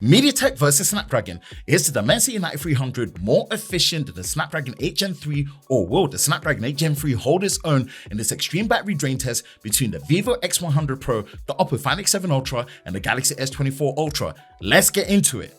MediaTek versus Snapdragon. Is the Dimensity 9300 more efficient than the Snapdragon 8 Gen 3, or will the Snapdragon 8 Gen 3 hold its own in this extreme battery drain test between the Vivo X100 Pro, the Oppo Find X7 Ultra, and the Galaxy S24 Ultra? Let's get into it.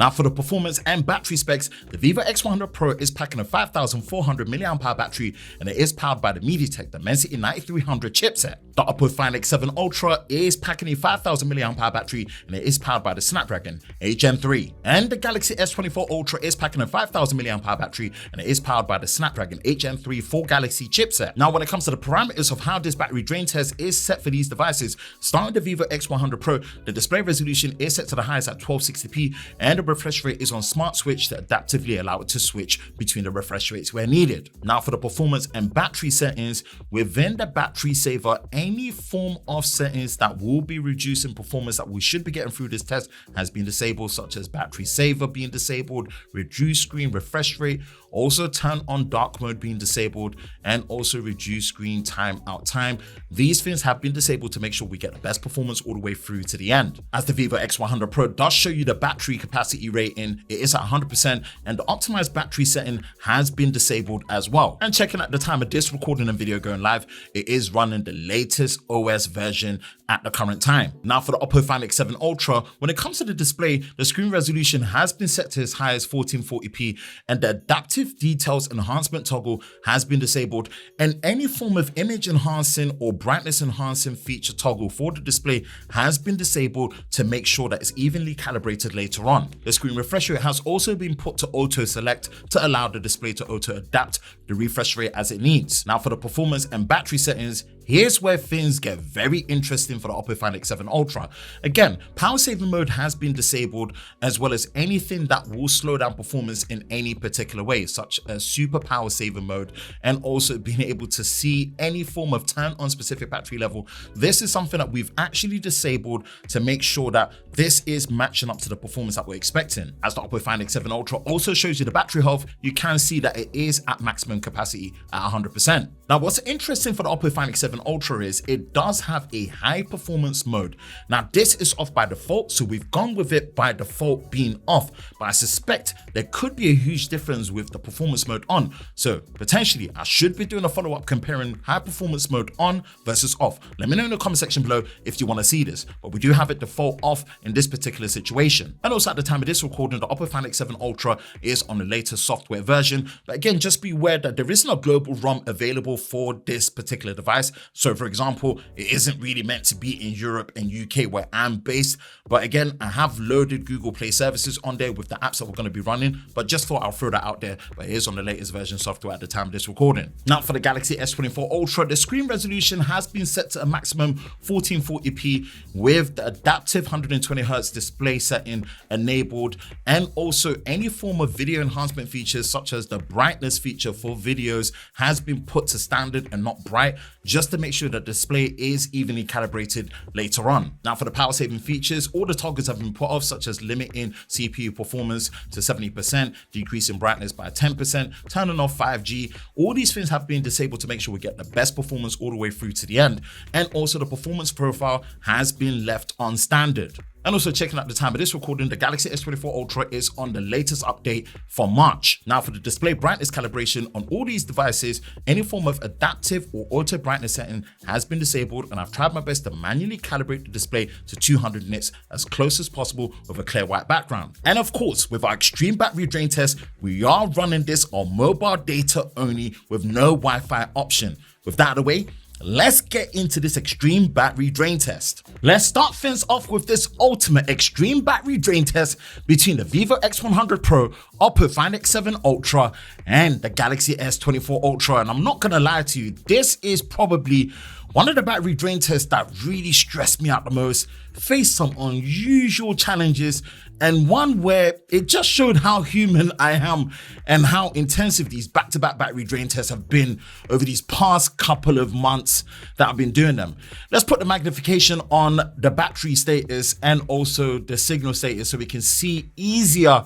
Now for the performance and battery specs, the Vivo X100 Pro is packing a 5400 mAh battery and it is powered by the MediaTek Dimensity 9300 chipset. The Oppo Find X7 Ultra is packing a 5000 mAh battery and it is powered by the Snapdragon 8 Gen 3. And the Galaxy S24 Ultra is packing a 5000 mAh battery and it is powered by the Snapdragon 8 Gen 3 full Galaxy chipset. Now when it comes to the parameters of how this battery drain test is set for these devices, starting the Vivo X100 Pro, the display resolution is set to the highest at 1260p and the refresh rate is on smart switch to adaptively allow it to switch between the refresh rates where needed. Now for the performance and battery settings, within the battery saver, any form of settings that will be reducing performance that we should be getting through this test has been disabled, such as battery saver being disabled, reduce screen refresh rate, also turn on dark mode being disabled, and also reduce screen time out time. These things have been disabled to make sure we get the best performance all the way through to the end. As the Vivo X100 Pro does show you the battery capacity rating, it is at 100% and the optimized battery setting has been disabled as well. And checking at the time of this recording and video going live, it is running the latest OS version at the current time. Now for the Oppo Find X7 Ultra, when it comes to the display, the screen resolution has been set to as high as 1440p and the adaptive details enhancement toggle has been disabled, and any form of image enhancing or brightness enhancing feature toggle for the display has been disabled to make sure that it's evenly calibrated later on. The screen refresh rate has also been put to auto select to allow the display to auto adapt the refresh rate as it needs. Now for the performance and battery settings, here's where things get very interesting for the Oppo Find X7 Ultra. Again, power saving mode has been disabled, as well as anything that will slow down performance in any particular way, such as super power saving mode, and also being able to see any form of turn on specific battery level. This is something that we've actually disabled to make sure that this is matching up to the performance that we're expecting. As the Oppo Find X7 Ultra also shows you the battery health, you can see that it is at maximum capacity at 100%. Now what's interesting for the Oppo Find X7 Ultra is it does have a high performance mode. Now this is off by default, so we've gone with it by default being off, but I suspect there could be a huge difference with the performance mode on. So potentially I should be doing a follow-up comparing high performance mode on versus off. Let me know in the comment section below if you want to see this, but we do have it default off in this particular situation. And also at the time of this recording, the Oppo Find X7 Ultra is on the latest software version, but again, just be aware that there isn't a global ROM available for this particular device. So for example, it isn't really meant to be in Europe and UK where I'm based, but again, I have loaded Google Play services on there with the apps that we're going to be running, but just thought I'll throw that out there. But it is on the latest version software at the time of this recording. Now for the Galaxy S24 Ultra, the screen resolution has been set to a maximum 1440p with the adaptive 120Hz display setting enabled, and also any form of video enhancement features such as the brightness feature for videos has been put to standard and not bright, just to make sure that the display is evenly calibrated later on. Now for the power saving features, all the toggles have been put off, such as limiting CPU performance to 70%, decreasing brightness by 10%, turning off 5G. All these things have been disabled to make sure we get the best performance all the way through to the end. And also the performance profile has been left on standard. And also checking out the time of this recording, the Galaxy S24 Ultra is on the latest update for March. Now for the display brightness calibration on all these devices, any form of adaptive or auto brightness setting has been disabled, and I've tried my best to manually calibrate the display to 200 nits as close as possible with a clear white background. And of course, with our extreme battery drain test, we are running this on mobile data only with no Wi-Fi option. With that out of the way, let's get into this extreme battery drain test. Let's start things off with this ultimate extreme battery drain test between the Vivo X100 Pro, Oppo Find X7 Ultra, and the Galaxy S24 Ultra. And I'm not gonna lie to you, this is probably one of the battery drain tests that really stressed me out the most, faced some unusual challenges, and one where it just showed how human I am and how intensive these back-to-back battery drain tests have been over these past couple of months that I've been doing them. Let's put the magnification on the battery status and also the signal status so we can see easier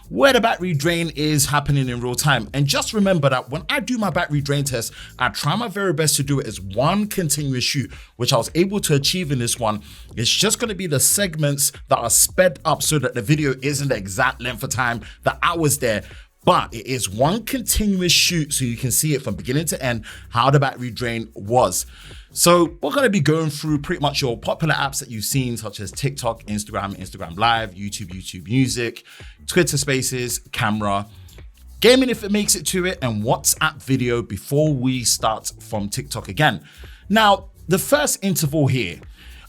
where the battery drain is happening in real time. And just remember that when I do my battery drain test, I try my very best to do it as one continuous shoot, which I was able to achieve in this one. It's just going to be the segments that are sped up so that the video isn't the exact length of time that I was there. But it is one continuous shoot so you can see it from beginning to end how the battery drain was. So we're going to be going through pretty much your popular apps that you've seen, such as TikTok, Instagram Live, YouTube Music, Twitter Spaces, Camera, gaming if it makes it to it, and WhatsApp video before we start from TikTok again. Now, the first interval here,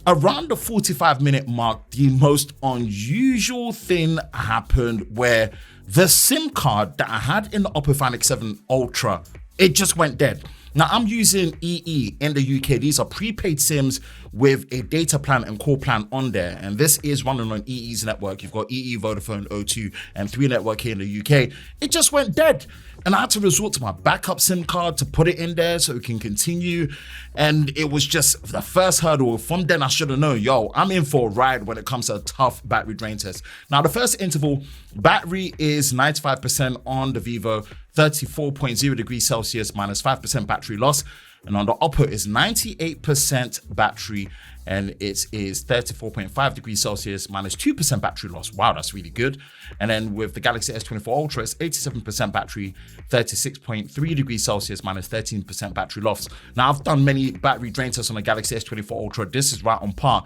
around the 45-minute mark, the most unusual thing happened where the SIM card that I had in the Oppo Find X7 Ultra, it just went dead. Now I'm using EE in the UK. These are prepaid SIMs with a data plan and call plan on there. And this is running on EE's network. You've got EE, Vodafone, O2, and 3 network here in the UK. It just went dead. And I had to resort to my backup SIM card to put it in there so it can continue. And it was just the first hurdle. From then I should have known, yo, I'm in for a ride when it comes to a tough battery drain test. Now the first interval, battery is 95% on the Vivo, 34.0 degrees Celsius minus 5% battery loss. And on the Oppo is 98% battery and it is 34.5 degrees Celsius minus 2% battery loss. Wow, that's really good. And then with the Galaxy S24 Ultra, it's 87% battery, 36.3 degrees Celsius minus 13% battery loss. Now I've done many battery drain tests on the Galaxy S24 Ultra. This is right on par.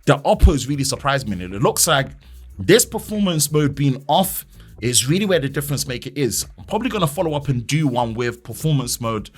The Oppo's really surprised me. It looks like this performance mode being off is really where the difference maker is. I'm probably going to follow up and do one with performance mode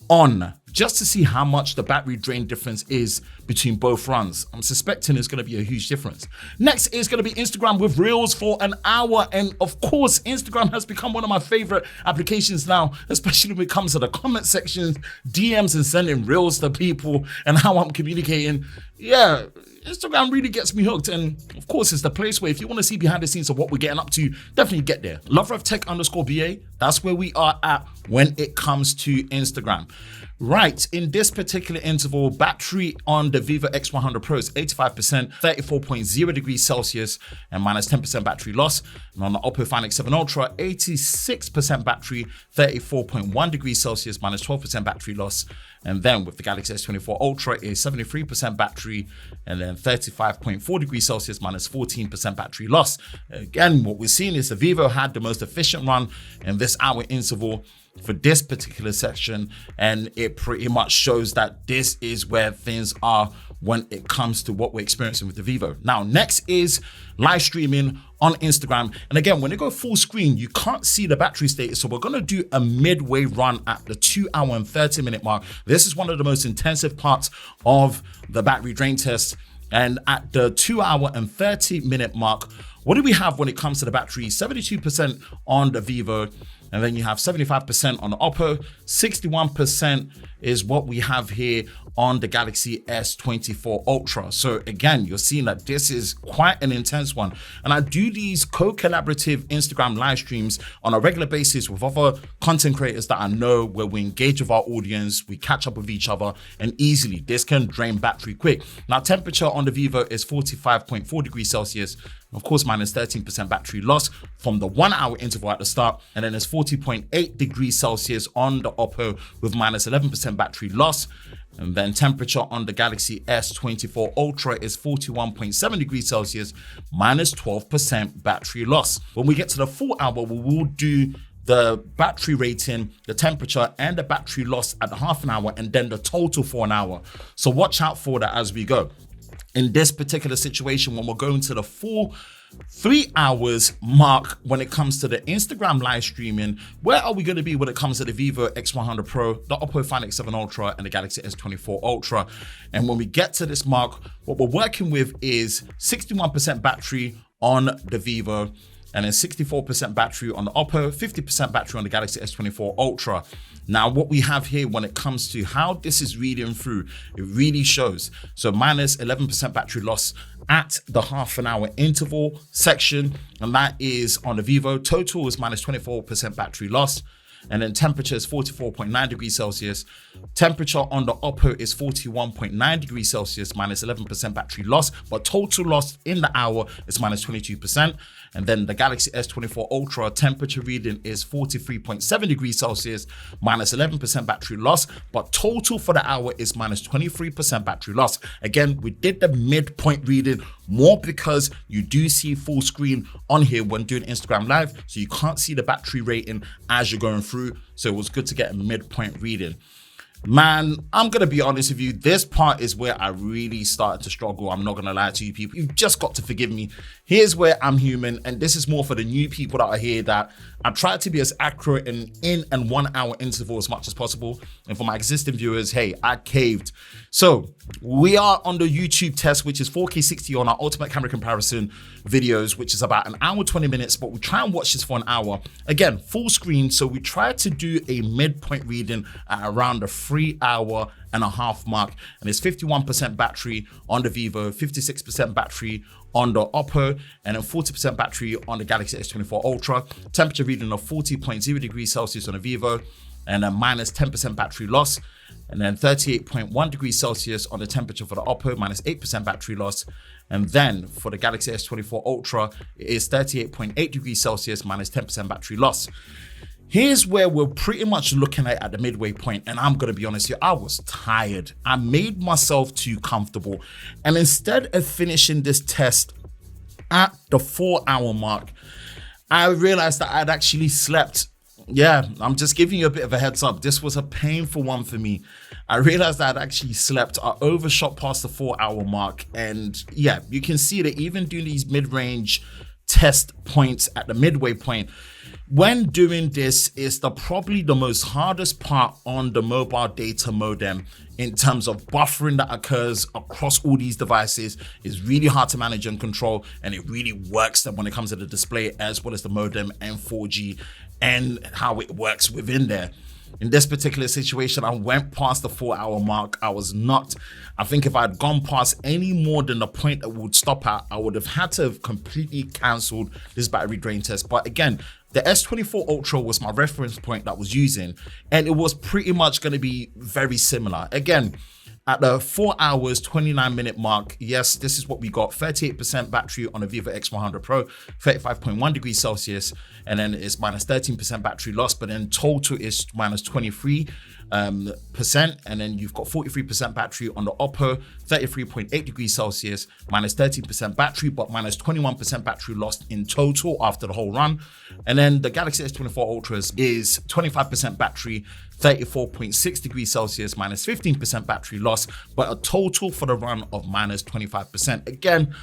on just to see how much the battery drain difference is between both runs. I'm suspecting it's going to be a huge difference. Next is going to be Instagram with Reels for an hour. And of course, Instagram has become one of my favorite applications now, especially when it comes to the comment sections, DMs and sending Reels to people and how I'm communicating. Yeah, Instagram really gets me hooked. And of course, it's the place where if you want to see behind the scenes of what we're getting up to, definitely get there. LoveRevTech_VA, that's where we are at when it comes to Instagram. Right, in this particular interval, battery on the Vivo X100 Pro is 85%, 34.0 degrees Celsius, and minus 10% battery loss. And on the Oppo Find X7 Ultra, 86% battery, 34.1 degrees Celsius, minus 12% battery loss. And then with the Galaxy S24 Ultra is 73% battery, and then 35.4 degrees Celsius, minus 14% battery loss. Again, what we're seeing is the Vivo had the most efficient run in this hour interval for this particular section, and it pretty much shows that this is where things are when it comes to what we're experiencing with the Vivo. Now, next is live streaming on Instagram. And again, when they go full screen, you can't see the battery status. So we're going to do a midway run at the 2 hour and 30 minute mark. This is one of the most intensive parts of the battery drain test. And at the 2 hour and 30 minute mark, what do we have when it comes to the battery? 72% on the Vivo, and then you have 75% on the Oppo. 61% is what we have here on the Galaxy S24 Ultra. So again, you're seeing that this is quite an intense one. And I do these co-collaborative Instagram live streams on a regular basis with other content creators that I know, where we engage with our audience, we catch up with each other, and easily this can drain battery quick. Now, temperature on the Vivo is 45.4 degrees Celsius, of course, minus 13% battery loss from the 1 hour interval at the start. And then it's 40.8 degrees Celsius on the Oppo with minus 11% battery loss. And then temperature on the Galaxy S24 Ultra is 41.7 degrees Celsius, minus 12% battery loss. When we get to the full hour, we will do the battery rating, the temperature, and the battery loss at the half an hour, and then the total for an hour. So watch out for that as we go. In this particular situation, when we're going to the full 3 hours mark when it comes to the Instagram live streaming, where are we going to be when it comes to the Vivo X100 Pro, the Oppo Find X7 Ultra, and the Galaxy S24 Ultra? And when we get to this mark, what we're working with is 61% battery on the Vivo, and then 64% battery on the Oppo, 50% battery on the Galaxy S24 Ultra. Now, what we have here when it comes to how this is reading through, it really shows. So minus 11% battery loss at the half an hour interval section, and that is on the Vivo. Total is minus 24% battery loss. And then temperature is 44.9 degrees Celsius. Temperature on the Oppo is 41.9 degrees Celsius, minus 11% battery loss, but total loss in the hour is minus 22%. And then the Galaxy S24 Ultra temperature reading is 43.7 degrees Celsius, minus 11% battery loss, but total for the hour is minus 23% battery loss. Again, we did the midpoint reading more because you do see full screen on here when doing Instagram Live, so you can't see the battery rating as you're going through. So it was good to get a midpoint reading. Man, I'm going to be honest with you. This part is where I really started to struggle. I'm not going to lie to you people. You've just got to forgive me. Here's where I'm human. And this is more for the new people that are here, that I try to be as accurate in and 1 hour interval as much as possible. And for my existing viewers, hey, I caved. So we are on the YouTube test, which is 4K 60 on our ultimate camera comparison videos, which is about an hour, 20 minutes, but we try and watch this for an hour. Again, full screen. So we try to do a midpoint reading at around the 3.5 mark, and it's 51% battery on the Vivo, 56% battery on the Oppo, and then 40% battery on the Galaxy S24 Ultra. Temperature reading of 40.0 degrees Celsius on the Vivo, and then minus 10% battery loss, and then 38.1 degrees Celsius on the temperature for the Oppo, minus 8% battery loss. And then for the Galaxy S24 Ultra, it is 38.8 degrees Celsius, minus 10% battery loss. Here's where we're pretty much looking at the midway point, and I'm gonna be honest here, I was tired. I made myself too comfortable. And instead of finishing this test at the 4-hour mark, I realized that I'd actually slept. Yeah, I'm just giving you a bit of a heads up. This was a painful one for me. I realized that I'd actually slept. I overshot past the 4-hour mark. And yeah, you can see that even doing these mid-range test points at the midway point, when doing this, is probably the most hardest part on the mobile data modem in terms of buffering that occurs across all these devices. Is really hard to manage and control, and it really works when it comes to the display as well as the modem and 4G and how it works within there. In this particular situation, I went past the 4-hour mark. I think if I had gone past any more than the point that we would stop at, I would have had to have completely cancelled this battery drain test. But again, the S24 Ultra was my reference point that I was using, and it was pretty much going to be very similar. Again, at the 4 hours, 29 minute mark, yes, this is what we got. 38% battery on the Vivo X100 Pro, 35.1 degrees Celsius, and then it's minus 13% battery loss, but then total is minus 23%, and then you've got 43% battery on the Oppo, 33.8 degrees Celsius, minus 13% battery, but minus 21% battery lost in total after the whole run. And then the Galaxy S24 Ultras is 25% battery, 34.6 degrees Celsius, minus 15% battery loss, but a total for the run of minus 25%. Again,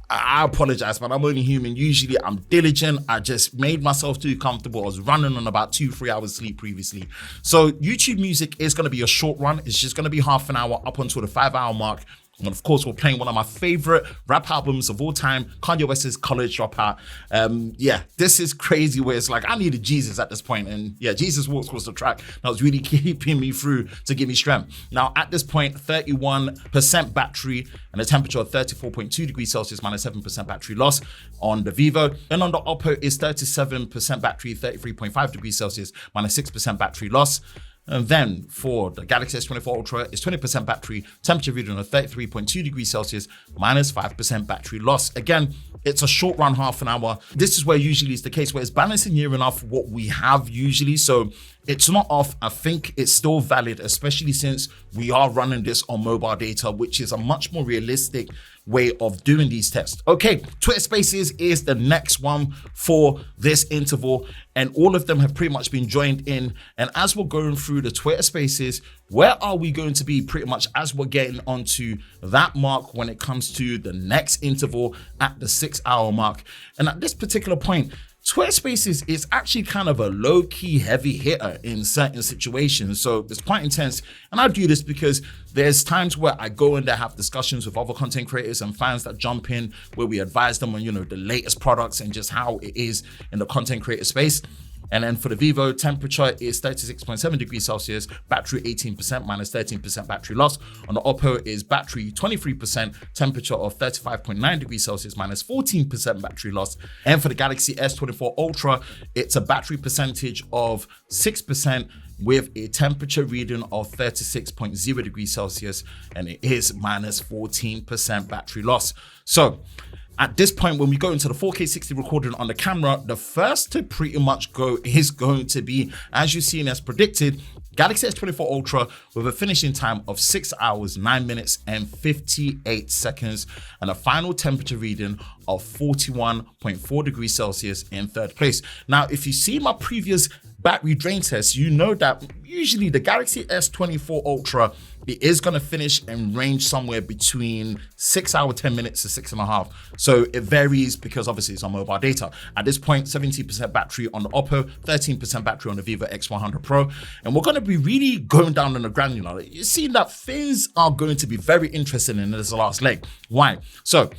I apologize, but I'm only human. Usually I'm diligent. I just made myself too comfortable. I was running on about 2-3 hours sleep previously. So YouTube Music is going to be a short run. It's just going to be half an hour up until the 5-hour mark. And of course, we're playing one of my favorite rap albums of all time, Kanye West's College Dropout. Yeah, this is crazy where it's like I needed Jesus at this point. And yeah, Jesus Walks was the track that was really keeping me through to give me strength. Now, at this point, 31% battery and a temperature of 34.2 degrees Celsius, minus 7% battery loss on the Vivo. And on the Oppo is 37% battery, 33.5 degrees Celsius, minus 6% battery loss. And then for the Galaxy S24 Ultra, it's 20% battery, temperature reading of 33.2 degrees Celsius, minus 5% battery loss. Again, it's a short run, half an hour. This is where usually it's the case where it's balancing near enough what we have usually. So it's not off. I think it's still valid, especially since we are running this on mobile data, which is a much more realistic way of doing these tests. Okay, Twitter Spaces is the next one for this interval, and all of them have pretty much been joined in. And as we're going through the Twitter Spaces, where are we going to be pretty much as we're getting onto that mark when it comes to the next interval at the 6-hour mark? And at this particular point, Twitter Spaces is actually kind of a low-key heavy hitter in certain situations. So it's quite intense. And I do this because there's times where I go in there, have discussions with other content creators and fans that jump in, where we advise them on, the latest products and just how it is in the content creator space. And then for the Vivo, temperature is 36.7 degrees Celsius, battery 18%, minus 13% battery loss. On the Oppo is battery 23%, temperature of 35.9 degrees Celsius, minus 14% battery loss. And for the Galaxy S24 Ultra, it's a battery percentage of 6% with a temperature reading of 36.0 degrees Celsius, and it is minus 14% battery loss. So at this point, when we go into the 4K 60 recording on the camera, the first to pretty much go is going to be, as you've seen as predicted, Galaxy S24 Ultra with a finishing time of 6 hours, 9 minutes and 58 seconds and a final temperature reading of 41.4 degrees Celsius in third place. Now, if you see my previous battery drain test, you know that usually the Galaxy S24 Ultra, it is going to finish and range somewhere between 6 hours, 10 minutes to 6.5. So it varies because obviously it's on mobile data. At this point, 17% battery on the Oppo, 13% battery on the Vivo X100 Pro. And we're going to be really going down on the granular. You see that things are going to be very interesting in this last leg. Why? So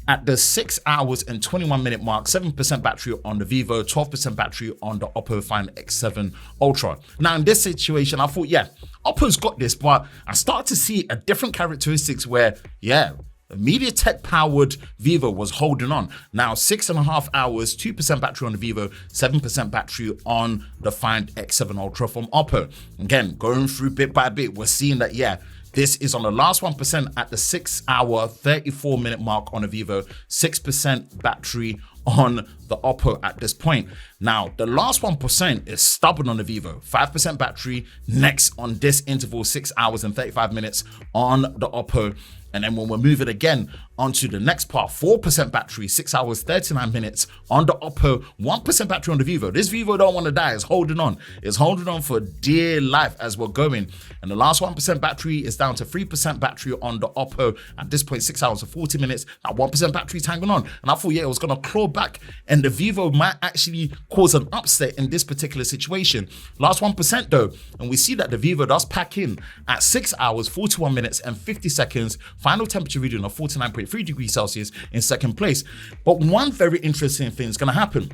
at the 6 hours and 21 minute mark, 7% battery on the Vivo, 12% battery on the Oppo Find X7 Ultra. Now in this situation, I thought, yeah, Oppo's got this, but I start to see a different characteristics where, yeah, the MediaTek powered Vivo was holding on. Now 6.5 hours, 2% battery on the Vivo, 7% battery on the Find X7 Ultra from Oppo. Again, going through bit by bit, we're seeing that, yeah, this is on the last 1% at the 6 hour, 34 minute mark on the Vivo, 6% battery on the Oppo at this point. Now, the last 1% is stubborn on the Vivo, 5% battery next on this interval, 6 hours and 35 minutes on the Oppo. And then when we're moving again onto the next part, 4% battery, 6 hours, 39 minutes on the Oppo, 1% battery on the Vivo. This Vivo don't want to die, it's holding on. It's holding on for dear life as we're going. And the last 1% battery is down to 3% battery on the Oppo. At this point, 6 hours and 40 minutes, that 1% battery is hanging on. And I thought, yeah, it was going to claw back and the Vivo might actually cause an upset in this particular situation. Last 1% though, and we see that the Vivo does pack in at 6 hours, 41 minutes and 50 seconds. Final temperature reading of 49.3 degrees Celsius in second place. But one very interesting thing is going to happen.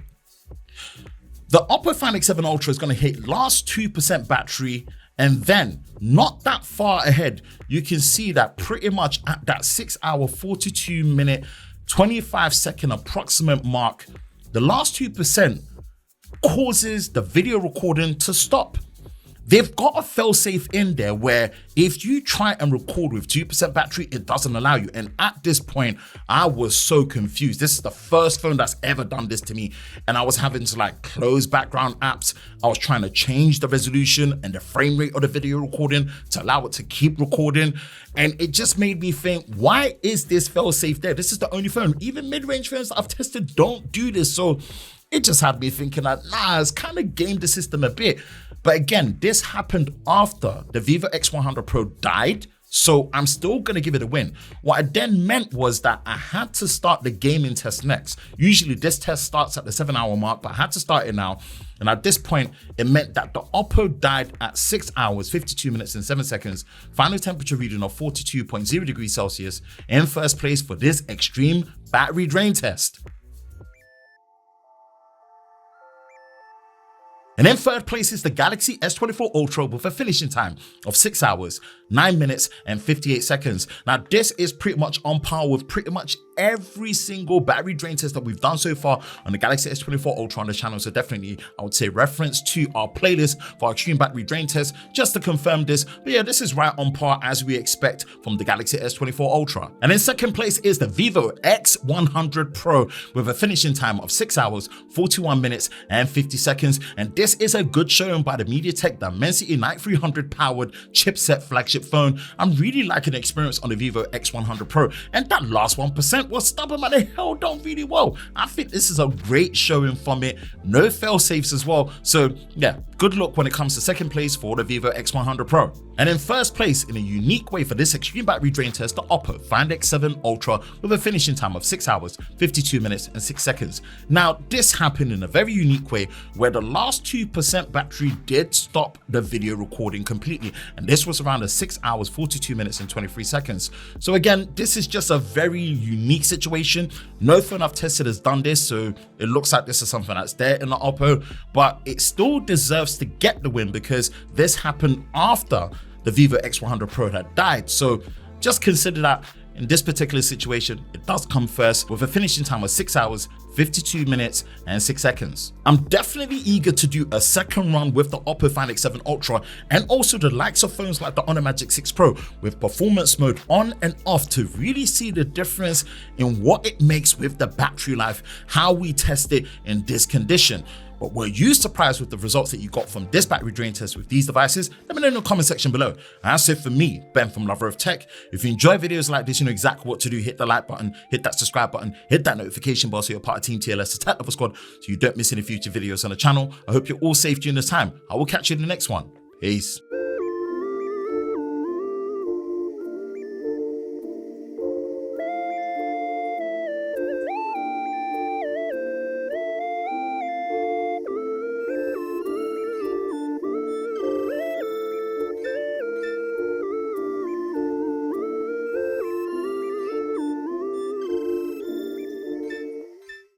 The Oppo Find X7 Ultra is going to hit last 2% battery, and then not that far ahead, you can see that pretty much at that 6 hour, 42 minute, 25 second approximate mark, the last 2% causes the video recording to stop. They've got a fail-safe in there where if you try and record with 2% battery, it doesn't allow you. And at this point, I was so confused. This is the first phone that's ever done this to me. And I was having to like close background apps. I was trying to change the resolution and the frame rate of the video recording to allow it to keep recording. And it just made me think, why is this fail-safe there? This is the only phone. Even mid-range phones that I've tested don't do this. So it just had me thinking that, nah, it's kind of gamed the system a bit. But again, this happened after the Vivo X100 Pro died, so I'm still going to give it a win. What I then meant was that I had to start the gaming test next. Usually this test starts at the 7 hour mark, but I had to start it now. And at this point, it meant that the Oppo died at 6 hours, 52 minutes and 7 seconds. Final temperature reading of 42.0 degrees Celsius in first place for this extreme battery drain test. And in third place is the Galaxy S24 Ultra with a finishing time of 6 hours, 9 minutes and 58 seconds. Now this is pretty much on par with pretty much every single battery drain test that we've done so far on the Galaxy S24 Ultra on the channel. So definitely, I would say reference to our playlist for our extreme battery drain test just to confirm this. But yeah, this is right on par as we expect from the Galaxy S24 Ultra. And in second place is the Vivo X100 Pro with a finishing time of 6 hours, 41 minutes and 50 seconds. And this is a good showing by the MediaTek Dimensity 9300 powered chipset flagship phone. I'm really liking the experience on the Vivo X100 Pro. And that last 1% was stubborn, but they held on really well. I think this is a great showing from it. No fail safes as well. So yeah, good luck when it comes to second place for the Vivo X100 Pro. And in first place, in a unique way for this extreme battery drain test, the Oppo Find X7 Ultra with a finishing time of 6 hours, 52 minutes and 6 seconds. Now, this happened in a very unique way where the last 2% battery did stop the video recording completely. And this was around the 6 hours, 42 minutes and 23 seconds. So again, this is just a very unique unique situation. No phone I've tested has done this, so it looks like this is something that's there in the Oppo, but it still deserves to get the win because this happened after the Vivo X100 Pro had died. So just consider that in this particular situation, it does come first with a finishing time of 6 hours, 52 minutes and 6 seconds. I'm definitely eager to do a second run with the Oppo Find X7 Ultra and also the likes of phones like the Honor Magic 6 Pro with performance mode on and off to really see the difference in what it makes with the battery life, how we test it in this condition. But were you surprised with the results that you got from this battery drain test with these devices? Let me know in the comment section below. And that's it for me, Ben from Lover of Tech. If you enjoy videos like this, you know exactly what to do. Hit the like button, hit that subscribe button, hit that notification bell so you're part of Team TLS, the Tech Lover Squad, so you don't miss any future videos on the channel. I hope you're all safe during this time. I will catch you in the next one. Peace.